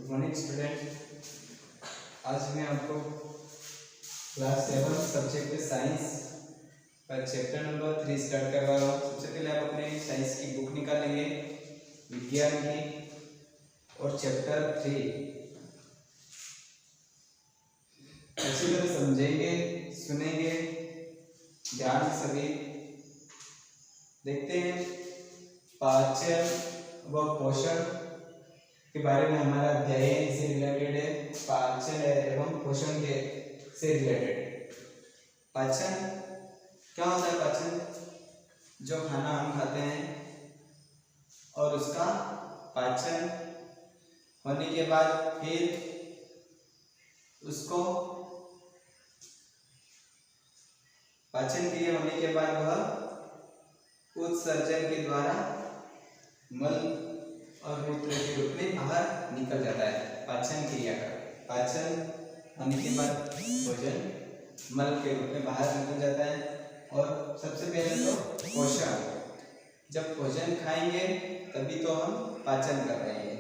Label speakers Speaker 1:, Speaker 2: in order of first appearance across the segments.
Speaker 1: Morning student, आज मैं आपको क्लास 7 सब्जेक्ट साइंस का चैप्टर नंबर 3 स्टार्ट कर रहा हूँ। सबसे पहले आप अपने साइंस की बुक निकालेंगे विज्ञान की और चैप्टर 3 अच्छी तरह समझेंगे, सुनेंगे ध्यान से सभी। देखते हैं पाचन व पोषण के बारे में हमारा अध्याय है, इससे रिलेटेड है। पाचन एवं पोषण के से रिलेटेड। पाचन क्या होता है? पाचन जो खाना हम खाते हैं और उसका पाचन होने के बाद फिर उसको पाचन क्रिया होने के बाद वह उत्सर्जन के द्वारा मल और मूत्र के रूप में बाहर निकल जाता है। पाचन क्रिया का पाचन होने के बाद भोजन मल के रूप में बाहर निकल जाता है। और सबसे पहले तो पोषण, जब भोजन खाएंगे तभी तो हम पाचन कर रहे हैं।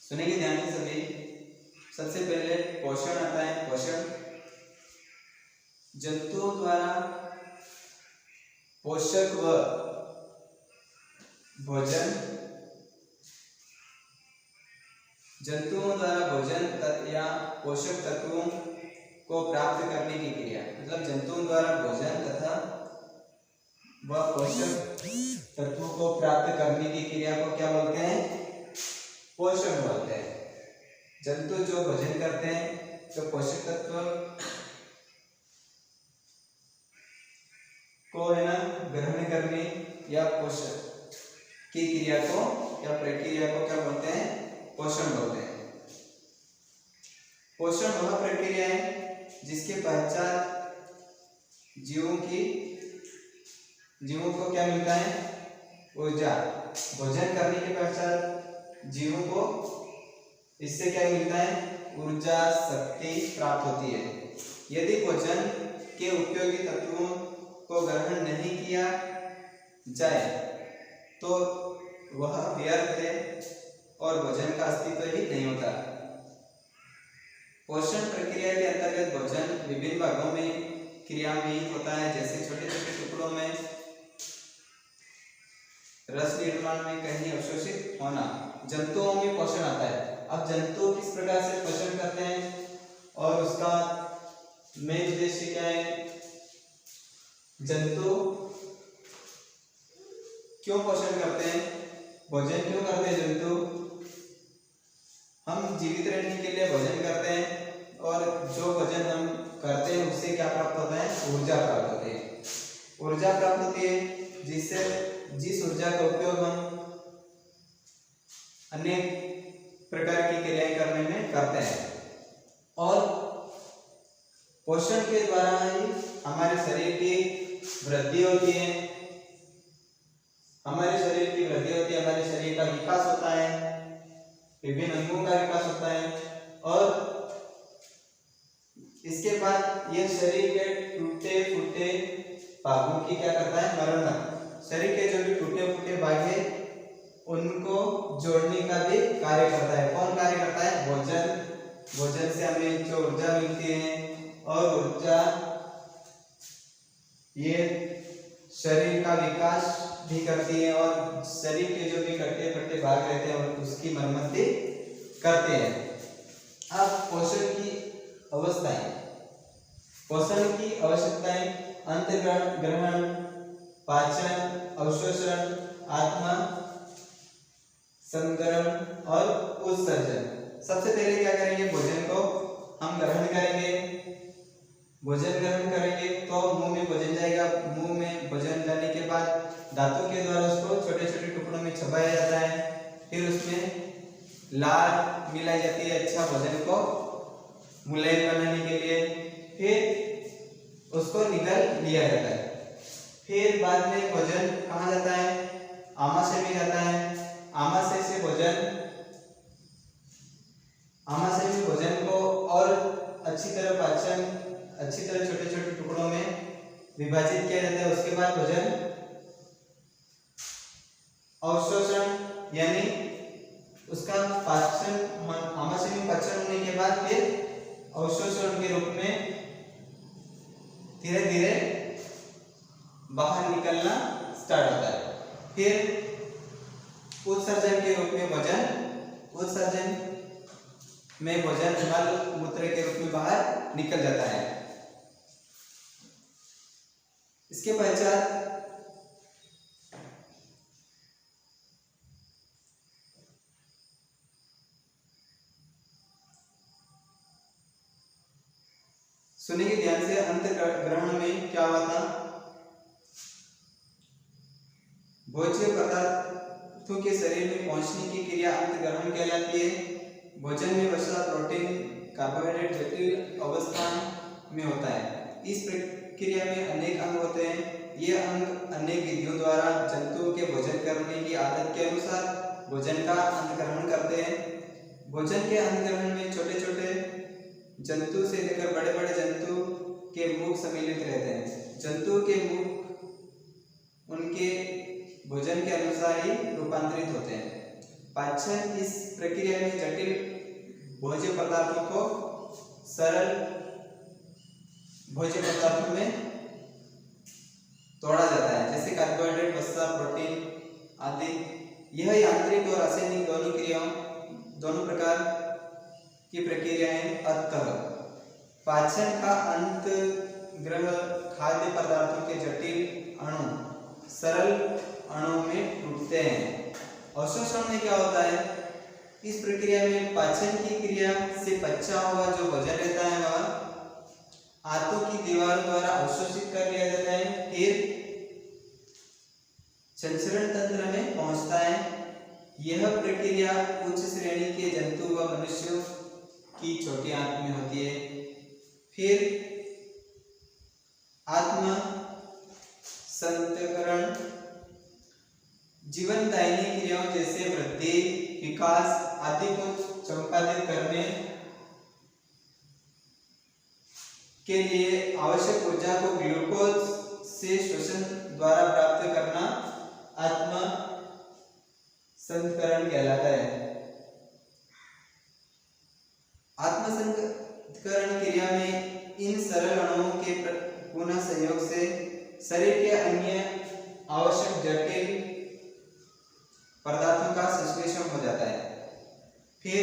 Speaker 1: सुनेंगे ध्यान से सभी। सबसे पहले पोषण आता है। पोषण जंतुओं द्वारा पोषक व भोजन, जंतुओं द्वारा भोजन या पोषक तत्वों को प्राप्त करने की क्रिया, मतलब जंतुओं द्वारा भोजन तथा व पोषक तत्वों को प्राप्त करने की क्रिया को क्या बोलते हैं? पोषण बोलते हैं। जंतु जो भोजन करते हैं तो पोषक तत्व को है ना ग्रहण करने या पोषण की क्रिया को या प्रक्रिया को क्या बोलते हैं? पोषण बोलते हैं। पोषण वह प्रक्रिया है जिसके पश्चात जीवों को क्या मिलता है? ऊर्जा। भोजन करने के पश्चात जीवों को इससे क्या मिलता है? ऊर्जा, शक्ति प्राप्त होती है। यदि भोजन के उपयोगी तत्वों को ग्रहण नहीं किया जाए तो वह व्यर्थ है और भोजन का अस्तित्व ही नहीं होता। पोषण प्रक्रिया के अंतर्गत भोजन विभिन्न भागों में क्रियान्वित होता है, जैसे छोटे छोटे टुकड़ों में रस निर्माण में कहीं अवशोषित होना। जंतुओं में पोषण आता है। अब जंतु किस प्रकार से पोषण करते हैं और उसका मेन उद्देश्य क्या है? जंतु क्यों पोषण करते हैं? भोजन क्यों करते हैं जंतु? हम जीवित रहने के लिए भोजन करते हैं और जो भोजन हम करते हैं उससे क्या प्राप्त होता है? ऊर्जा प्राप्त होती है। ऊर्जा प्राप्त होती है जिस ऊर्जा का उपयोग हम अनेक प्रकार की क्रियाएं करने में करते हैं। और पोषण के द्वारा ही हमारे शरीर की वृद्धि होती है। हमारे शरीर की वृद्धि होती है, हमारे शरीर का विकास होता है, विभिन्न अंगों का विकास होता है। और इसके बाद यह शरीर के टूटे फूटे भागों की क्या करता है? मरम्मत। शरीर के जो भी टूटे फूटे भाग है उनको जोड़ने का भी कार्य करता है। कौन कार्य करता है? भोजन से हमें जो ऊर्जा मिलती है और ऊर्जा ये शरीर का विकास भी करती है और शरीर के जो भी कटे फटे भाग रहते हैं उसकी मरम्मत भी करते हैं। अब पोषण की अवस्थाएं, पोषण की आवश्यकताएं अंतर्ग्रहण, पाचन, अवशोषण, आत्मा संग्रहण और उत्सर्जन। सबसे पहले क्या करेंगे? भोजन को हम ग्रहण करेंगे। भोजन ग्रहण करेंगे तो मुंह में भोजन जाएगा। मुंह में भोजन जाने के बाद दांतों के द्वारा उसको छोटे छोटे टुकड़ों में चबाया जाता है। फिर उसमें लार मिलाई जाती है अच्छा भोजन को मुलायम बनाने के लिए। फिर उसको निगल लिया जाता है। फिर बाद में भोजन कहाँ जाता है? आमाशय में जाता है। आमाशय से भोजन को और अच्छी तरह छोटे छोटे टुकड़ों में विभाजित किया जाता है। उसके बाद भोजन अवशोषण यानी उसका पाचन आमाशय में पाचन होने के बाद फिर अवशोषण के रूप में धीरे धीरे बाहर निकलना स्टार्ट होता है। फिर उत्सर्जन के रूप में उत्सर्जन में भोजन मल मूत्र के रूप में बाहर निकल जाता है। इसके पश्चात सुनिए ध्यान से, अंतःग्रहण में क्या हुआ था। भोज्य पदार्थों के शरीर में पहुंचने की क्रिया अंतःग्रहण कहलाती है। भोजन में वसा, प्रोटीन, कार्बोहाइड्रेट जटिल अवस्था में होता है। इस प्रक्रिया में अनेक अंग होते हैं। ये अंग अनेक विधियों द्वारा जंतुओं के भोजन करने की आदत के अनुसार भोजन का अंतःग्रहण करते हैं। भोजन के अंतःग्रहण में छोटे छोटे जंतु से लेकर बड़े बड़े जंतु के मुख सम्मिलित रहते हैं। जंतु के मुख उनके भोजन के अनुसार ही रूपांतरित होते हैं। पाचन इस प्रक्रिया में जटिल भोज्य पदार्थों को सरल भोज्य पदार्थों में तोड़ा जाता है, जैसे कार्बोहाइड्रेट, वसा, प्रोटीन आदि। यह यांत्रिक और रासायनिक दोनों प्रकार की प्रक्रियाएं। अतः पाचन का अंतःग्रह खाद्य पदार्थों के जटिल अणु सरल अणु में टूटते हैं। अवशोषण में क्या होता है, इस प्रक्रिया में पाचन की क्रिया से पचा हुआ जो भोजन रहता है वह आंतों की दीवार द्वारा अवशोषित कर लिया जाता है, फिर संचरण तंत्र में पहुंचता है। यह प्रक्रिया उच्च श्रेणी के जंतु व मनुष्यों की छोटी आंत में होती है। फिर आत्म संतकरण जीवनदायिनी क्रियाओं जैसे वृद्धि, विकास आदि को संपादित करने के लिए आवश्यक ऊर्जा को ग्लूकोज से श्वसन द्वारा प्राप्त करना आत्म संतकरण कहलाता है। आत्मसंतकरण क्रिया में इन सरल अणुओं के पुनः संयोग से शरीर के अन्य आवश्यक जटिल पदार्थों का संश्लेषण हो जाता है। फिर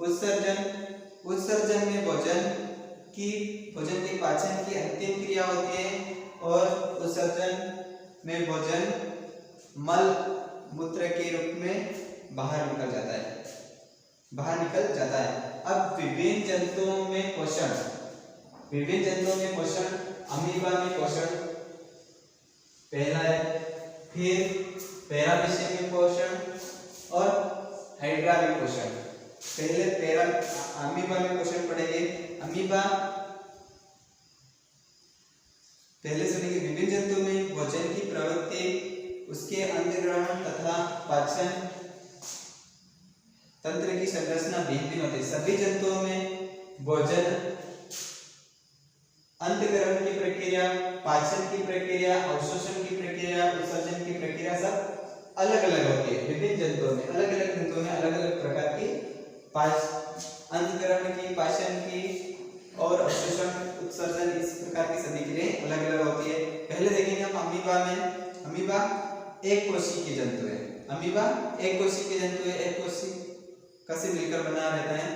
Speaker 1: उत्सर्जन में भोजन के पाचन की अंतिम क्रिया होती है और उत्सर्जन में भोजन मल मूत्र के रूप में बाहर निकल जाता है। अब विभिन्न जंतुओं में पोषण, अमीबा में पोषण पहला है, फिर पैरामीशियम में पोषण और हाइड्रा में पोषण। पहले अमीबा में पोषण पढ़ेंगे। अमीबा पहले सुनेंगे। विभिन्न जंतु में भोजन की प्रवृत्ति, उसके अंतःग्रहण तथा पाचन तंत्र की संरचना भिन्न होती है। सभी जंतुओं में भोजन अंतःग्रहण की प्रक्रिया, पाचन की प्रक्रिया, अवशोषण की प्रक्रिया, उत्सर्जन की प्रक्रिया सब अलग अलग होती है। विभिन्न जंतुओं में अलग अलग प्रकार की अंतःग्रहण की, पाचन की और अवशोषण, उत्सर्जन इस प्रकार की सभी क्रियाएं अलग अलग होती है। पहले देखेंगे हम अमीबा में। अमीबा एक कोशिकीय जंतु है। एक कोशिका से मिलकर बना रहता है।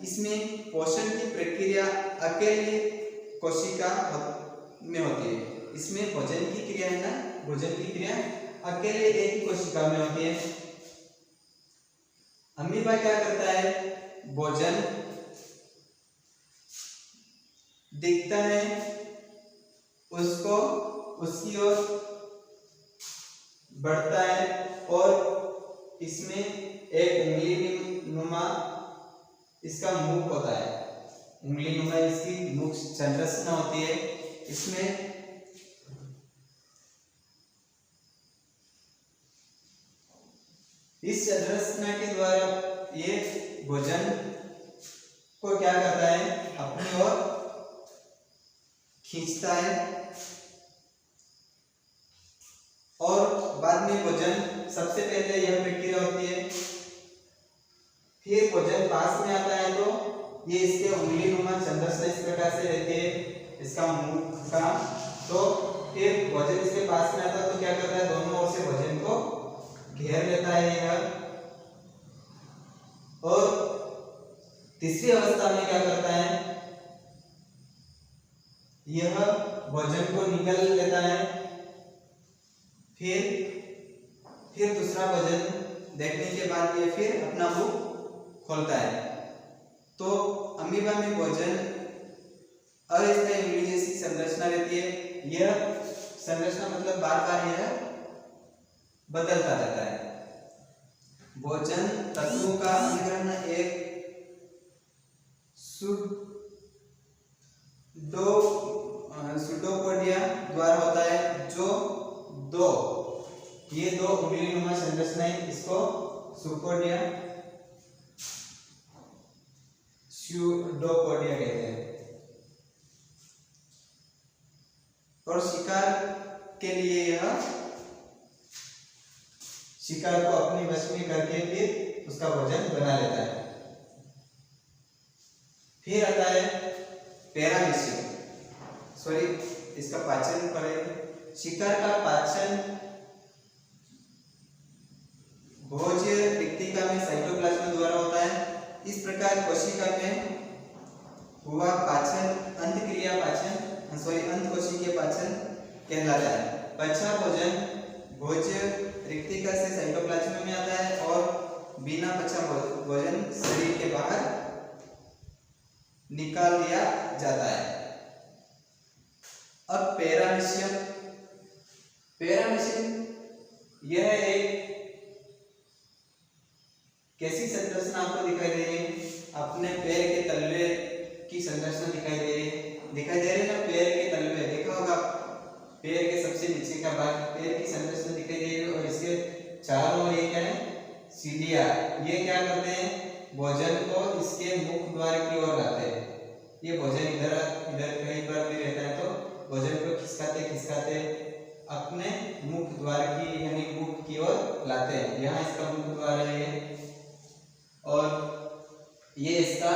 Speaker 1: इसमें पोषण की प्रक्रिया अकेले कोशिका में होती है। इसमें भोजन की क्रिया अकेले एक ही कोशिका में होती है। अमीबा क्या करता है, भोजन दिखता है उसको उसकी ओर बढ़ता है और इसमें एक उंगली नुमा इसका मुख होता है। उंगली नुमा इसकी मुख संरचना होती है। इसमें इस संरचना के द्वारा ये भोजन को क्या करता है, अपनी ओर खींचता है और बाद में भोजन, सबसे पहले यह प्रक्रिया होती है फिर भोजन पास में आता है तो ये इसके उंगली नुमा संरचना इस प्रकार से रहती है, इसका मुख का। तो फिर भोजन इसके पास में आता है तो क्या करता है, दोनों ओर से भोजन को घेर लेता है यह। और तीसरी अवस्था में क्या करता है, यह भोजन को निगल लेता है। फिर दूसरा भोजन देखने के बाद ये फिर अपना मुख खोलता है। तो अमीबा में भोजन अस्थायी उंगली जैसी संरचना रहती है। यह संरचना मतलब बार बार यह बदलता रहता है। भोजन तत्वों का अधिग्रहण एक सुडोपोडिया द्वारा होता है, जो ये दो उंगली नुमा संरचनाएं, इसको सुडोपोडिया कहते हैं। और शिकार के लिए यह शिकार को अपने वश में करके फिर उसका भोजन बना लेता है। फिर आता है पैरामीशियम, इसका पाचन करें। शिकार का पाचन भोज्य रिक्तिका में साइटोप्लाज्म द्वारा होता है। इस प्रकार कोशिका में हुआ पाचन अंतःक्रिया पाचन अंतःकोशिकीय पाचन कहलाता है। पचा भोजन भोज्य रिक्तिका से साइटोप्लाज्म में आता है और बिना पचा भोजन शरीर के बाहर निकाल दिया जाता है। अब पैरामीशियम यह एक कैसी संरचना आपको दिखाई दे रही है, अपने पैर के तलवे की संरचना दिखाई दे रही है ना। पैर के तलवे देखा होगा, पैर के सबसे नीचे का भाग, पैर की संरचना दिखाई दे रही है। और इसके चारों ओर ये क्या है, सीढ़ियां। ये क्या करते हैं, भोजन को इसके मुख द्वार की ओर लाते हैं। ये भोजन इधर कहीं पर भी रहता है तो भोजन को खिसकाते अपने मुख द्वार की यानी मुख की ओर लाते हैं। यहाँ इसका मुख द्वार है ये, और ये इसका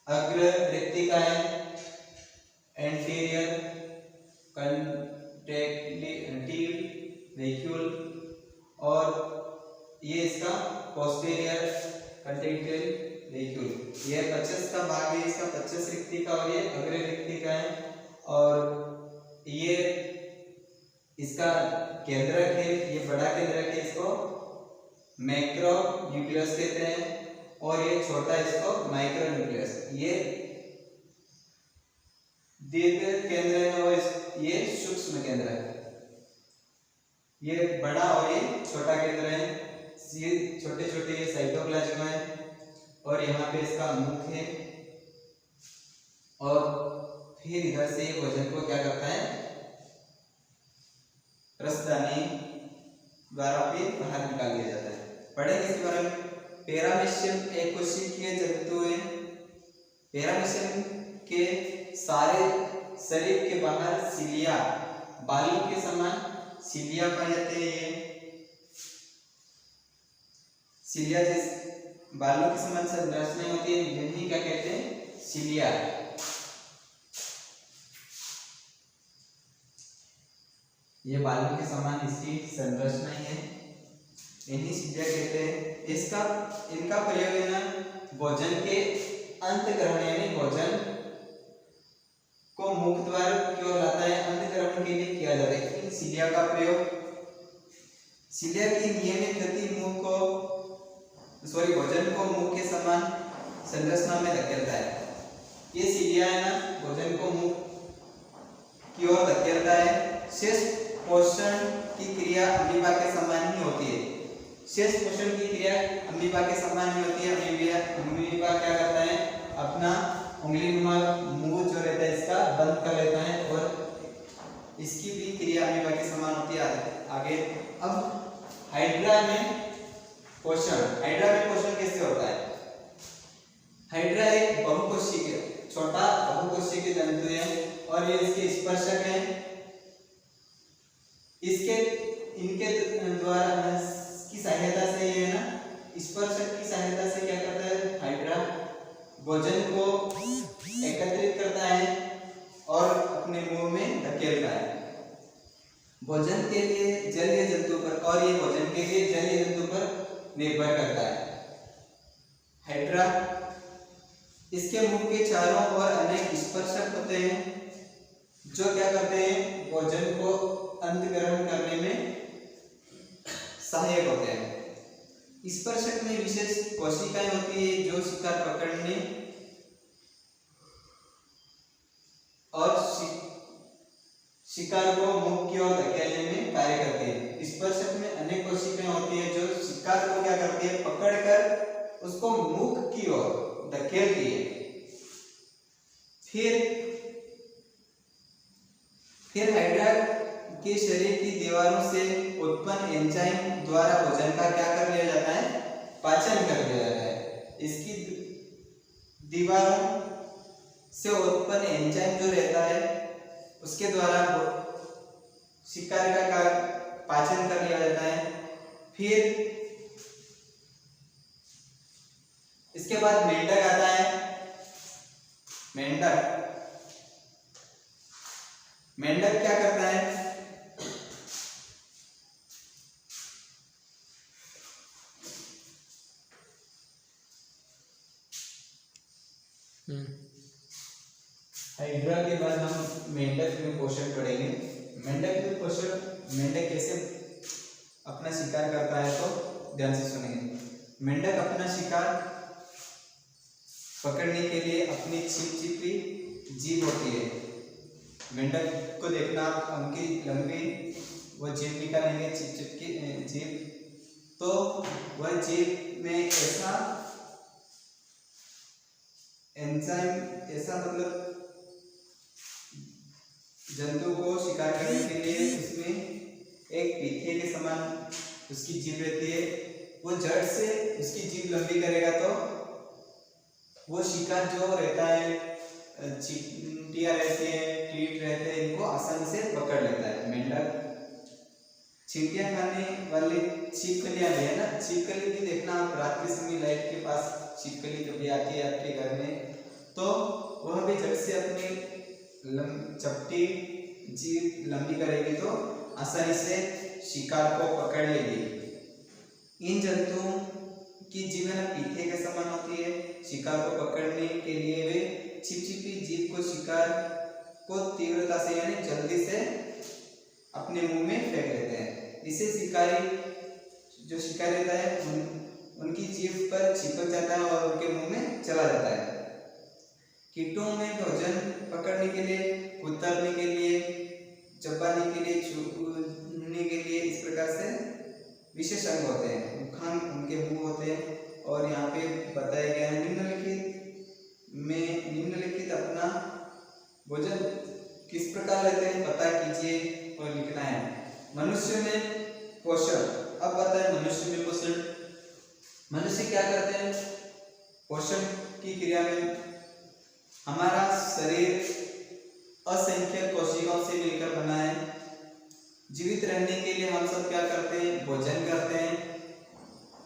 Speaker 1: अग्र रिक्तिका है, एंटीरियर कंटेक्टिव वैक्यूल, और ये इसका पोस्टीरियर कंटेक्टिव वैक्यूल। ये 25 का भाग है इसका, 25 रिक्तिका, और ये अग्र रिक्तिका है। और ये इसका केंद्रक है, ये बड़ा केंद्रक है, इसको मैक्रो न्यूक्लियस कहते हैं। और ये छोटा इसको माइक्रो न्यूक्लियस। ये दीर्घ केंद्र है और ये सूक्ष्म केंद्र है। ये बड़ा और ये छोटा केंद्र है। ये छोटे छोटे साइटोप्लाज्म है और यहाँ पे इसका मुख है। और फिर इधर से ये भोजन को क्या करता है, रसदानी द्वारा फिर बाहर निकाल दिया जाता है। पढ़ेंगे इसके बारे में। पैरामीशियम एक कोशिकीय जंतु है। पैरामीशियम के सारे शरीर के बाहर सिलिया, बालों के समान सिलिया पाए जाते हैं। ये सिलिया जैसे बालों के समान संरचना होती है, जिन्हें क्या कहते हैं, सिलिया। ये बालों के समान इसकी संरचना ही है, इन्हीं सिलिया कहते हैं। इनका प्रयोग है ना भोजन के अंत ग्रहण यानी भोजन को मुख द्वार की ओर लाता है, अंत ग्रहण के लिए किया जाता है। इन सिलिया का प्रयोग, सिलिया की नियमित गति भोजन को मुख के समान संरचना में धकेलता है। ये सिलिया है ना भोजन को मुख की ओर धकेलता है। शेष पोषण की क्रिया अमीबा के समान ही होती है। शेष पोषण की क्रिया अमीबा के समान ही होती है। अमीबा क्या करता है, अपना उंगली नुमा मुंह जो रहता है इसका बंद कर लेता है और इसकी भी क्रिया अमीबा के समान होती है। आगे अब हाइड्रा में पोषण कैसे होता है। हाइड्रा एक बहुकोशिकीय छोटा बहुकोशिकीय जंतु है और ये इसके स्पर्शक है। इनके द्वारा की सहायता से ये ना स्पर्शक की सहायता निर्भर करता है। हाइड्रा, इसके मुख के चारों ओर अनेक स्पर्शक होते हैं जो क्या करते हैं, भोजन को अंत ग्रहण करने में सहायक होते हैं। स्पर्शक में विशेष कोशिकाएं होती है जो शिकार पकड़ने और शिकार को मुख की ओर धकेलने में कार्य करती है। स्पर्शक में अनेक कोशिकाएं होती है जो शिकार को क्या करती है, पकड़कर उसको मुख की ओर धकेलती है। फिर हाइड्रा के शरीर की दीवारों से उत्पन्न एंजाइम द्वारा भोजन का क्या कर लिया जाता है, पाचन कर लिया जाता है। इसकी दीवारों से उत्पन्न एंजाइम जो रहता है उसके द्वारा शिकार का पाचन कर लिया जाता है। फिर इसके बाद मेंढक आता है। मेंढक क्या करता है, हाइड्रा के बाद हम मेंढक में पोषण पढ़ेंगे। मेंढक कैसे अपना शिकार करता है, तो ध्यान से सुनिए। मेंढक अपना शिकार पकड़ने के लिए अपनी चिपचिपी जीभ होती है। मेंढक को देखना, उनकी लंबी वो जीभ निकालेंगे, चिपचिपी जीभ, तो वह जीभ में ऐसा एंजाइम, ऐसा मतलब जंतु को शिकार करने के लिए उसमें एक पीठे के समान उसकी जीभ रहती है। वो जड़ से उसकी जीभ लंबी करेगा तो वो शिकार जो रहता है, चींटियां रहती है, कीट रहते हैं, इनको आसानी से पकड़ लेता है। मेंढक चींटियां खाने वाली छिपकलियां भी है ना, छिपकली भी देखना आप रात के समय लाइट के पास छिपकली कभी आती है आपके घर में, तो वह भी जड़ से अपनी चपटी जीभ लंबी करेगी तो आसानी से शिकार को पकड़ लेगी। इन जंतुओं की जीभ पीठे के समान होती है। शिकार को पकड़ने के लिए वे चिपचिपी जीभ को शिकार को तीव्रता से यानी जल्दी से अपने मुंह में फेंक लेते हैं। इसे शिकारी जो शिकारी रहता है उनकी जीभ पर चिपक जाता है और उनके मुंह में चला जाता है। कीटों में भोजन पकड़ने के लिए, कुतरने के लिए, चबाने के लिए, छूने के लिए इस प्रकार से विशेष अंग होते हैं। मुखान उनके मुंह होते हैं। और यहाँ पे बताया गया है निम्नलिखित अपना भोजन किस प्रकार लेते हैं पता कीजिए और लिखना है। मनुष्य में पोषण, अब बताएं मनुष्य में पोषण। मनुष्य क्या करते हैं, पोषण की क्रिया में हमारा शरीर असंख्य कोशिकाओं से मिलकर बना है। जीवित रहने के लिए हम सब क्या करते हैं, भोजन करते हैं।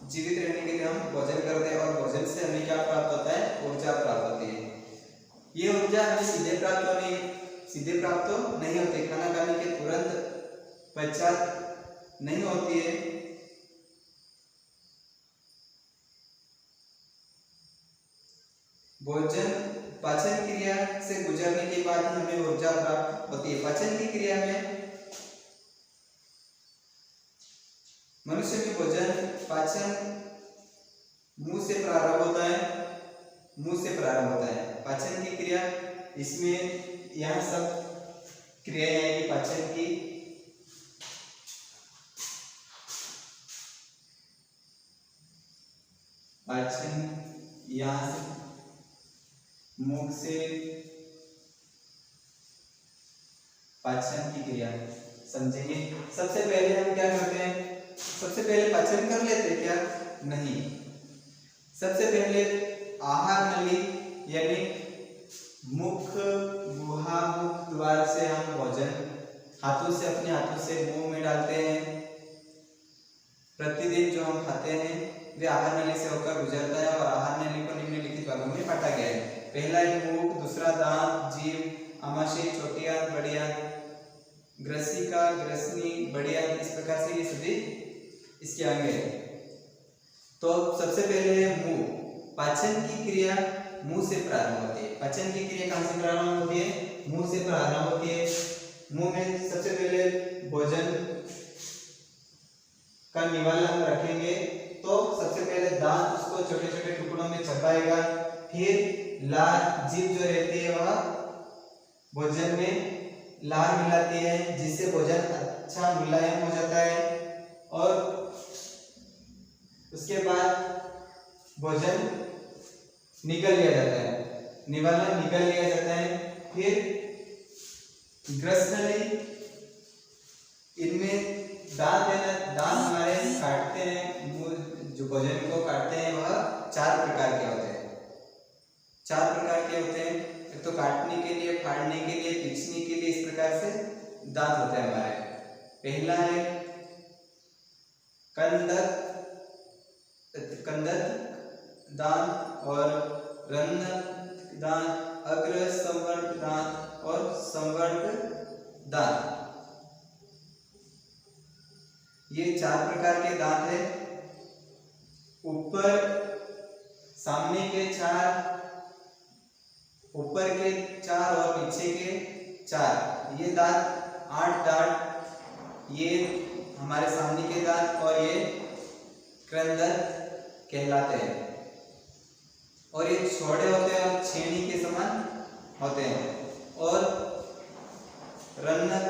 Speaker 1: जीवित रहने के लिए हम भोजन करते हैं और भोजन से हमें क्या प्राप्त होता है, ऊर्जा प्राप्त होती है। ये ऊर्जा हमें सीधे प्राप्त नहीं होती, खाना खाने के तुरंत पश्चात नहीं होती है। भोजन पाचन क्रिया से गुजरने के बाद हमें ऊर्जा प्राप्त होती है। पाचन की क्रिया में मनुष्य में भोजन पाचन मुंह से प्रारंभ होता है। पाचन की क्रिया, इसमें यह सब क्रियाएं आएगी पाचन की। पाचन यहाँ से मुख से पाचन की क्रिया समझेंगे। सबसे पहले हम क्या करते हैं, सबसे पहले पाचन कर लेते हैं क्या, नहीं। सबसे पहले आहार नली यानी मुख गुहा मुख द्वार से हम भोजन अपने हाथों से मुंह में डालते हैं। प्रतिदिन जो हम खाते हैं वे आहार नली से होकर गुजरता है और आहार नली को निम्नलिखित भागों में बांटा गया है। पहला है मुख, दूसरा दांत, जीभ, आमाशय, छोटी आंत, बड़ी आंत, ग्रसिका, ग्रसनी, बड़ी आंत। इस प्रकार से ये सभी इसके अंग है। तो सबसे पहले मुंह, पाचन की क्रिया मुंह से प्रारंभ होती है। पाचन की क्रिया कहाँ से प्रारंभ होती है? मुंह से प्रारंभ होती है। मुंह में सबसे पहले भोजन का निवाला हम रखेंगे तो सबसे पहले दांत उसको छोटे छोटे टुकड़ों में चबाएगा, फिर लार जीभ जो रहती है वह भोजन में लार मिलाती है जिससे भोजन अच्छा मुलायम हो जाता है, और उसके बाद भोजन निगल लिया जाता है, निवाला निगल लिया जाता है। फिर ग्रसनली, इनमें दांत है ना, दांत हमारे काटते हैं, जो भोजन को काटते हैं वह 4 प्रकार के होते हैं। 4 प्रकार के होते हैं, एक तो काटने के लिए, फाड़ने के लिए, पीसने के लिए, इस प्रकार से दांत होते हैं हमारे। पहला है कंदक दांत और रंध्रक दांत, अग्र संवर्ग दांत और संवर्ग दांत। ये 4 प्रकार के दांत है। ऊपर सामने के 4, ऊपर के 4 और पीछे के 4, ये दांत 8 दांत, ये हमारे सामने के दांत और ये क्रंदक कहलाते हैं। और ये छोटे होते हैं और छेनी के समान होते हैं। और रंध्रक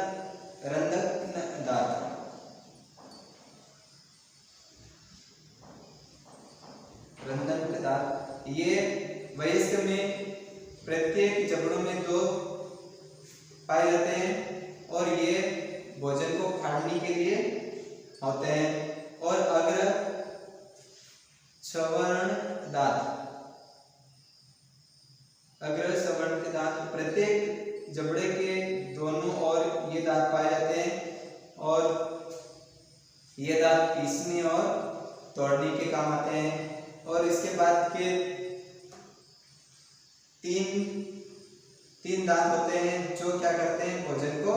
Speaker 1: दांत, रंध्रक दांत ये वयस्क में प्रत्येक जबड़ों में 2 पाए जाते हैं और ये भोजन को फाड़ने के लिए होते हैं। और अग्र सवर्ण दांत, अग्र सवर्ण दांत प्रत्येक जबड़े के दोनों ओर ये दांत पाए जाते हैं और ये दांत पीसने और तोड़ने के काम आते हैं। और इसके बाद के 3 दांत होते हैं जो क्या करते हैं, भोजन को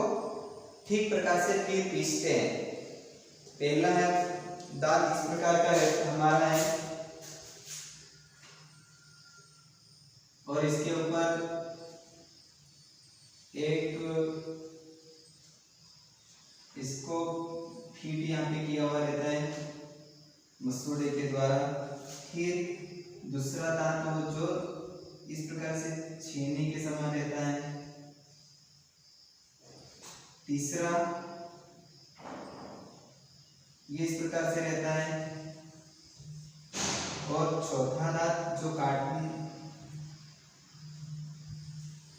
Speaker 1: ठीक प्रकार से फिर पीसते हैं। पहला है दांत इस प्रकार का हमारा है और इसके ऊपर एक इसको फीड यहाँ पे किया हुआ रहता है मसूड़े के द्वारा। फिर दूसरा दांत हो जो इस प्रकार से छेनी के समान रहता है। तीसरा ये इस प्रकार से रहता है। और चौथा दांत जो काटने,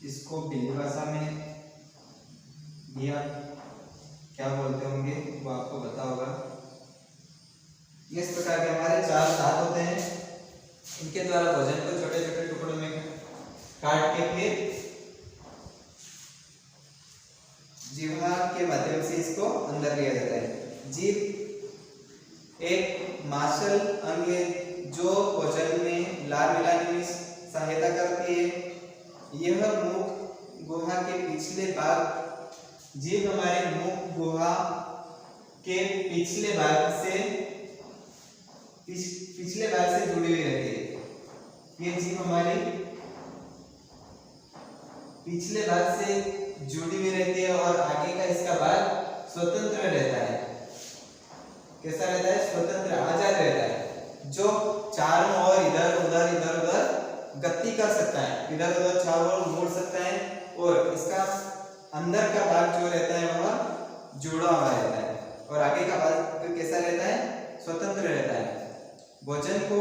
Speaker 1: इसको बिल्ली भाषा में दिया क्या बोलते होंगे वो आपको पता होगा। इस प्रकार के हमारे 4 दांत होते हैं, इनके द्वारा भोजन को छोटे छोटे टुकड़ों में काट के फिर जीवा के माध्यम से इसको अंदर लिया जाता है। जीभ एक मांसल अंग है जो भोजन में लार मिलाने में सहायता करती है। यह मुख गुहा के पिछले भाग, जीभ हमारे मुख गुहा के पिछले भाग से जुड़ी हुई रहती है। ये जीभ हमारी पिछले भाग से जुड़ी हुई रहती है और आगे का इसका भाग स्वतंत्र रहता है। कैसा रहता है? स्वतंत्र, आजाद रहता है, जो चारों ओर इधर उधर गति कर सकता है, इधर उधर चारों ओर मुड़ सकता है। और इसका अंदर का भाग जो रहता है वह जुड़ा हुआ रहता है और आगे का भाग तो कैसा रहता है? स्वतंत्र रहता है। भोजन को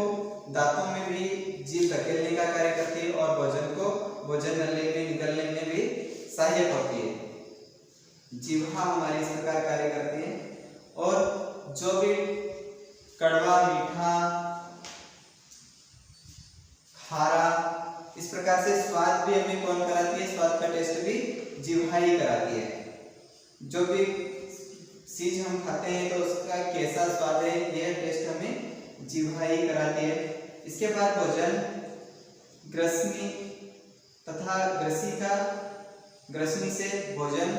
Speaker 1: दांतों में भी जीभ धकेलने का कार्य करती है और भोजन को भोजन नली में निकलने में भी सहायक होती है। जीभा हमारी इस प्रकार कार्य करती है और जो भी कड़वा, मीठा, खारा, इस प्रकार से स्वाद भी हमें कौन कराती है? स्वाद का टेस्ट भी जीभा ही कराती है। जो भी चीज हम खाते हैं तो उसका कैसा स्वाद है यह टेस्ट हमें जीभा ही कराती है। इसके बाद भोजन ग्रसनी तथा ग्रसनी से भोजन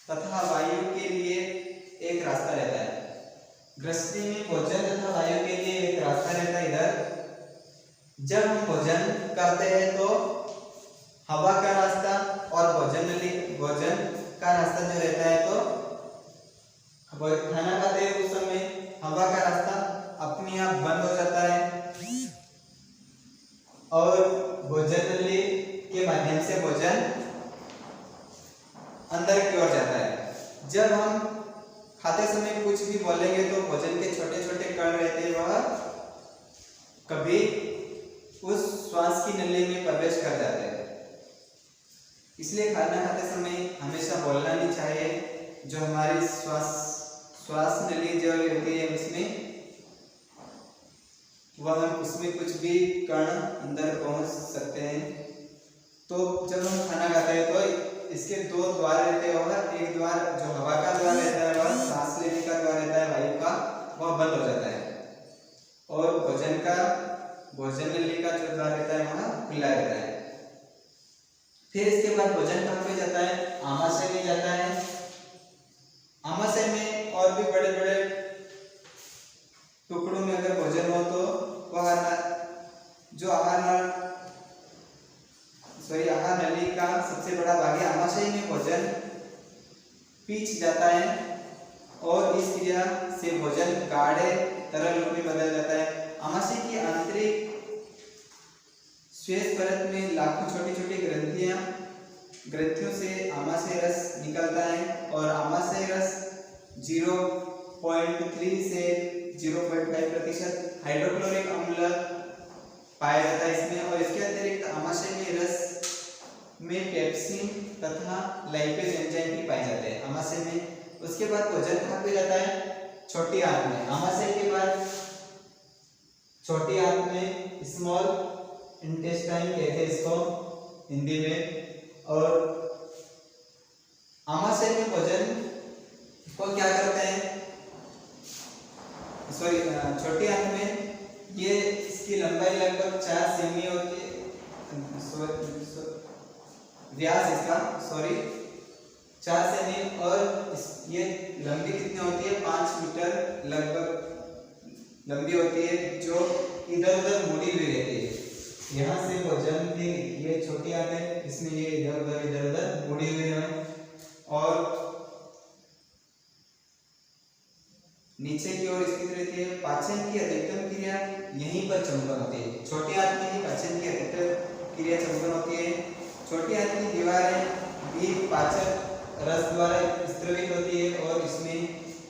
Speaker 1: तथा वायु के लिए एक रास्ता रहता है। गृहस्थी में भोजन तथा वायु के लिए एक रास्ता रहता है इधर। जब हम भोजन करते हैं तो हवा का रास्ता और भोजन का रास्ता जो रहता है, तो खाना खाते हैं उस समय हवा का रास्ता अपने आप बंद हो जाता है और भोजन नली के माध्यम से भोजन अंदर की ओर जाता है। जब हम खाते समय कुछ भी बोलेंगे तो भोजन के छोटे छोटे कण रहते हैं, वह कभी उस श्वास की नली में प्रवेश कर जाते हैं। इसलिए खाना खाते समय हमेशा बोलना नहीं चाहिए। जो हमारी श्वास नली जो रहती है उसमें उसमें कुछ भी कण अंदर पहुंच सकते हैं। तो जब हम खाना खाते हैं तो इसके दो द्वार रहते हैं। वह एक द्वार जो हवा का द्वार रहता है, वह सांस लेने का द्वार रहता है, वायु का, वह बंद हो जाता है और भोजन नली का जो द्वार रहता है वह खुला रहता है। फिर इसके बाद भोजन कहाँ पे जाता है? आमाशय में जाता है। आमाशय में और भी बड़े बड़े टुकड़ों में अगर भोजन हो तो वह जो आहार नली का सबसे बड़ा भाग है। आमाशय में भोजन पीच जाता है और इस क्रिया से भोजन गाढ़े तरल रूप में बदल जाता है। आमाशय की आंतरिक श्वेत परत में लाखों छोटी छोटी ग्रंथियों से आमाशय रस निकलता है और आमाशय रस 0.3 से 0.5% हाइड्रोक्लोरिक अम्ल पाया जाता है इसमें। और इसके अतिरिक्त आमाशय में रस में पेप्सिन तथा लाइपेज एंजाइम भी पाए जाते हैं आमाशय में। उसके बाद भोजन कहाँ पे जाता है? छोटी आंत में। आमाशय के बाद छोटी आंत में स्मॉल इंटेस्टाइन कहते हैं इसको हिंदी में। और आमाशय में भोजन को क्या करते हैं? छोटी आंत में ये इसकी लंबाई लगभग 4 सेमी होती है। व्यास इसका 4 सेमी और ये लंबी कितनी होती है? 5 मीटर लगभग लंबी होती है, जो इधर उधर मुड़ी हुई रहती है। यहाँ से भोजन की ये छोटी आंत है, इसमें ये इधर उधर मुड़ी हुई है और नीचे की ओर स्थित रहती है। पाचन की अधिकतम क्रिया यहीं पर चंपन होती है। छोटी आंत में ही पाचन की अधिकतम क्रिया चंपन होती है। छोटी आंत की दीवारें भी पाचक रस द्वारा स्त्रवित होती है और इसमें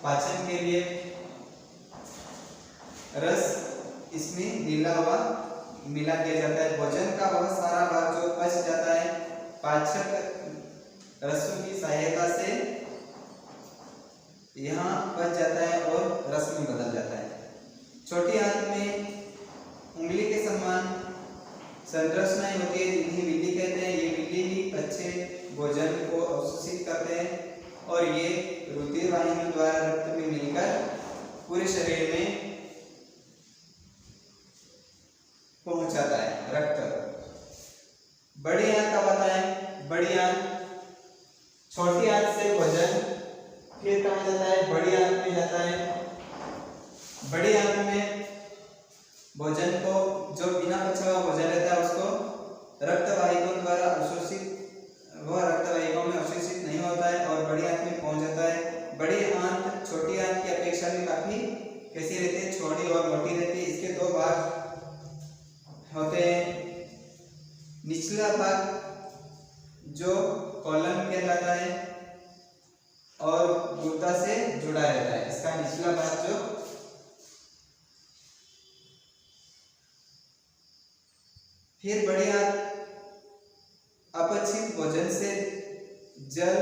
Speaker 1: पाचन के लिए रस इसमें ढीला हुआ मिला दिया जाता है। भोजन का वह सारा भाग जो पच जाता है पाचक रसों की सहायता से यहाँ पच जाता है और रस में बदल जाता है। छोटी आंत में उंगली के समान संरचनाएं होती है, इन्हें विल्ली कहते हैं। ये विल्ली ही अच्छे भोजन को अवशोषित करते हैं और ये रुधिर वाहिनियों द्वारा रक्त में मिलकर पूरे शरीर में पहुंचाता है रक्त। बड़ी आंत कब आता है? बड़ी आंत छोटी आंत से भोजन फिर कहाँ जाता है? बड़ी आंत में जाता है। बड़ी आंत में भोजन को जो बिना पचा हुआ भोजन रहता है उसको रक्तवाहिकों द्वारा रक्तवाहिकों में अवशोषित नहीं होता है और बड़ी आंत में पहुंच जाता है। बड़ी आंत छोटी आंत की अपेक्षा में काफी कैसी रहती है? छोटी और मोटी रहती है। इसके दो भाग होते हैं। निचला भाग जो कॉलम कहलाता है और गुर्दा से जुड़ा रहता है। इसका निचला भाग जो फिर बड़ी आंत अपचित भोजन से जल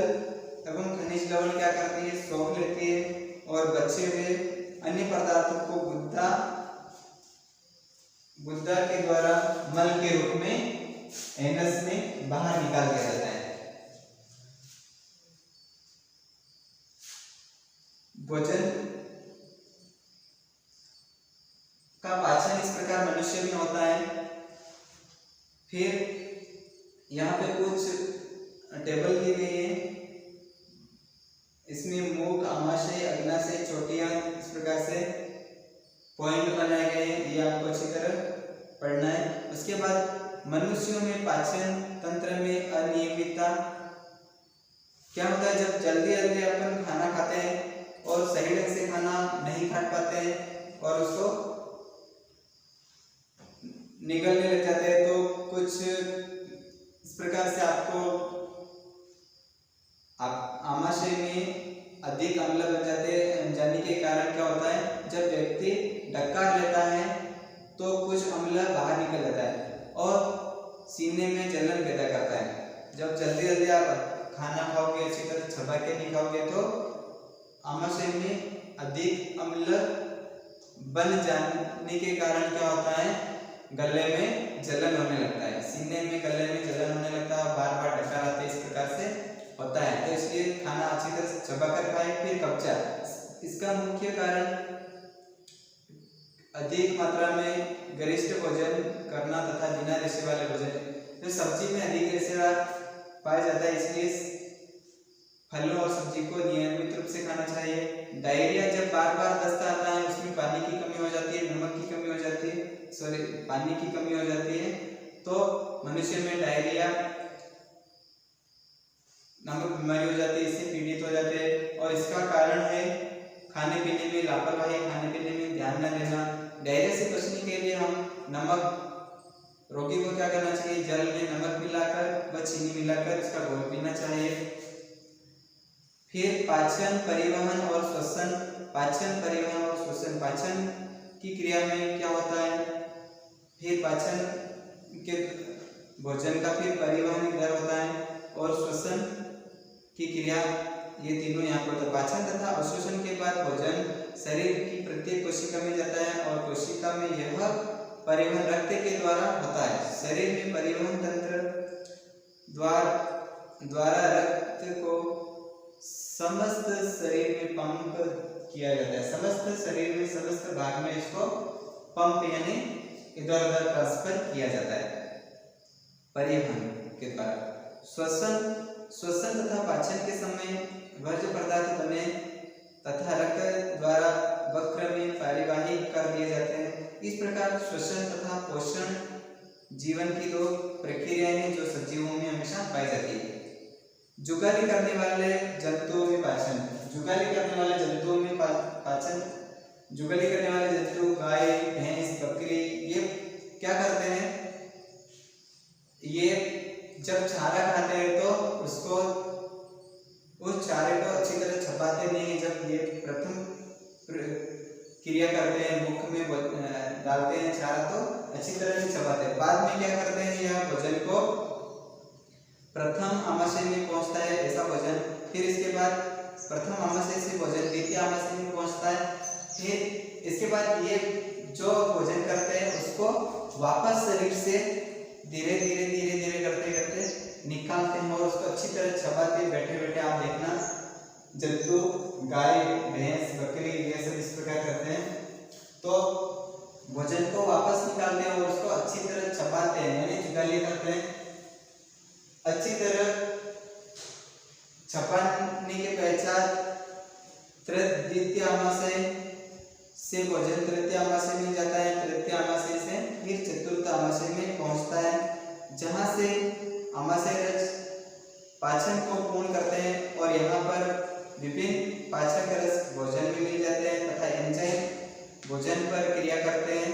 Speaker 1: एवं खनिज लवण क्या करती है? सोख लेती है और बचे हुए अन्य पदार्थों को गुद्दा के द्वारा मल के रूप में एनस में बाहर निकाल दिया जाता है। भोजन का पाचन इस प्रकार मनुष्य में होता है। फिर यहाँ पे कुछ टेबल दी गई है। इसमें मूक, आमाशय, अग्नाशय, चोटियां, इस प्रकार से पॉइंट बनाए गए हैं, ये आपको अच्छी तरह पढ़ना है। उसके बाद मनुष्यों में पाचन तंत्र में अनियमितता क्या होता है, जब जल्दी जल्दी अपन खाना खाते हैं और सही ढंग से खाना नहीं खा पाते हैं और उसको निगलने लग जाते हैं, तो कुछ इस प्रकार से आपको आमाशय में अधिक अम्ल बन जाने के कारण क्या होता है, जब व्यक्ति डकार लेता है तो कुछ अम्ल बाहर निकल जाता है और सीने में जलन पैदा करता है। जब जल्दी जल्दी आप खाना खाओगे, अच्छी तरह चबा के नहीं खाओगे, तो आमाशय में अधिक अम्ल बन जाने के कारण क्या होता है, गले में जलन होने लगता है, सीने में गले में जलन होने लगता है, बार बार डकार आते, इस प्रकार से होता है। तो इसलिए खाना अच्छी तरह से चबा कर खाए। फिर कब्जा, इसका मुख्य कारण अधिक मात्रा में गरिष्ठ भोजन करना तथा बिना रेशे वाले भोजन। तो सब्जी में अधिक रेशा पाया जाता है, इसलिए फलों और सब्जी को नियमित रूप से खाना चाहिए। डायरिया, जब बार बार दस्त आता है, उसमें पानी की कमी हो जाती है, नमक की कमी हो जाती है, पानी की कमी हो जाती है, तो मनुष्य में डायरिया नामक बीमारी हो जाती है, इससे पीड़ित हो जाते हैं। और इसका कारण है खाने पीने में लापरवाही, खाने पीने में ध्यान न देना। डायरिया से बचने के लिए हम नमक, रोगी को क्या करना चाहिए, जल में नमक मिलाकर व चीनी मिलाकर इसका घोल पीना चाहिए। फिर पाचन, परिवहन और श्वसन। पाचन, परिवहन और श्वसन, पाचन की क्रिया में क्या होता है, फिर पाचन के भोजन का फिर परिवहन इधर होता है और श्वसन की क्रिया, ये तीनों यहाँ पर होता है। पाचन तथा अवशोषण के बाद भोजन शरीर की प्रत्येक कोशिका में जाता है और कोशिका में यह परिवहन रक्त के द्वारा होता है। शरीर में परिवहन तंत्र द्वारा रक्त को समस्त शरीर में पंप किया जाता है। समस्त शरीर में, समस्त भाग में इसको पंप यानी इधर उधर ट्रांसफर किया जाता है परिवहन के द्वारा। श्वसन तथा पाचन के समय वर्ज्य पदार्थ बने तथा रक्त द्वारा वक्र में परिवाही कर दिए जाते हैं। इस प्रकार श्वसन तथा पोषण जीवन की दो प्रक्रियाएं हैं जो सजीवों में हमेशा पाई जाती है। जुगाली करने वाले जंतुओं में पाचन। जुगाली करने वाले जंतुओं में पाचन। जुगाली करने वाले जंतु गाय, भैंस, बकरी, ये क्या करते हैं, ये जब चारा खाते हैं तो उसको, उस चारे को अच्छी तरह छपाते नहीं। जब ये प्रथम क्रिया करते हैं, मुख में डालते हैं चारा, तो अच्छी तरह से छपाते हैं। बाद में क्या करते हैं, यह भोजन को प्रथम आमाशय में पहुंचता है ऐसा भोजन, फिर इसके बाद प्रथम आमाशय से भोजन द्वितीय आमाशय में पहुंचता है, फिर इसके बाद ये जो भोजन करते हैं उसको वापस शरीर से धीरे धीरे धीरे धीरे करते करते निकालते हैं और उसको अच्छी तरह चबाते। बैठे बैठे आप देखना जंतु गाय, भैंस, बकरी ये सब इस प्रकार करते हैं, तो भोजन को वापस निकालते हैं और उसको अच्छी तरह चबाते हैं, यानी जुगाली करते हैं। अच्छी तरह छपाने के पश्चात द्वितीय आमाशय से भोजन तृतीय आमाशय में जाता है, तृतीय आमाशय से फिर चतुर्थ आमाशय में पहुंचता है, जहां से आमाशय रस पाचन को पूर्ण करते हैं और यहाँ पर विभिन्न पाचक रस भोजन में मिल जाते हैं तथा एंजाइम भोजन पर क्रिया करते हैं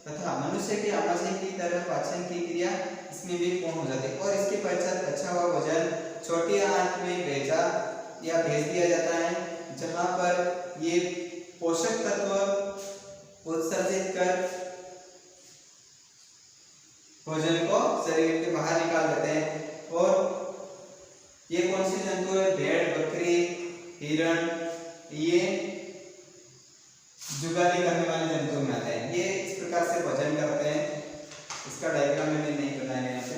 Speaker 1: तथा मनुष्य के आमाशय की तरह पाचन की क्रिया इसमें भी पूर्ण हो जाती है। और इसके पश्चात अच्छा हुआ भोजन छोटी आंत में भेज दिया जाता है, जहाँ पर ये पोषक तत्व उत्सर्जित कर भोजन को शरीर के बाहर निकाल देते हैं। और ये कौन से जंतु है, भेड़, बकरी, हिरण, ये जुगाली करने वाले जंतु में आते हैं। ये इस प्रकार से भोजन करते हैं। इसका डायग्राम मैंने नहीं बनाया यहाँ पे।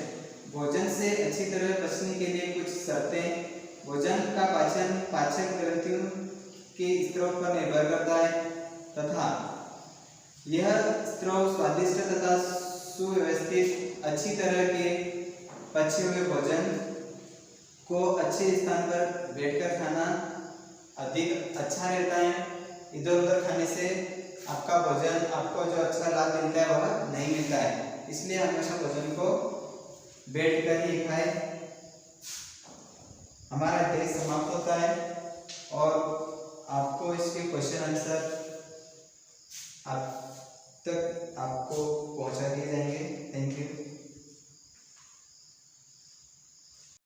Speaker 1: भोजन से अच्छी तरह बचने के लिए कुछ शर्तें। भोजन का पाचन पाचक ग्रंथियों के स्रोत पर निर्भर करता है तथा यह स्रोत स्वादिष्ट तथा सुव्यवस्थित अच्छी तरह के पचे हुए भोजन को अच्छे स्थान पर बैठकर खाना अधिक अच्छा रहता है। इधर उधर खाने से आपका भोजन आपको जो अच्छा लाभ मिलता है वह नहीं मिलता है, इसलिए हमेशा भोजन को बैठ कर ही खाएं। हमारा टेस्ट समाप्त होता है और आपको इसके क्वेश्चन आंसर आप तक आपको पहुंचा दिए जाएंगे। Thank you.